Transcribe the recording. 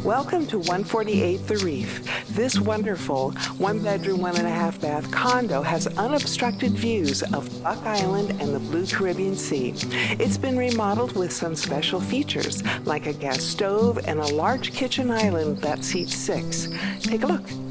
Welcome to 148 The Reef. This wonderful one-bedroom, one-and-a-half-bath condo has unobstructed views of Buck Island and the blue Caribbean Sea. It's been remodeled with some special features, like a gas stove and a large kitchen island that seats 6. Take a look.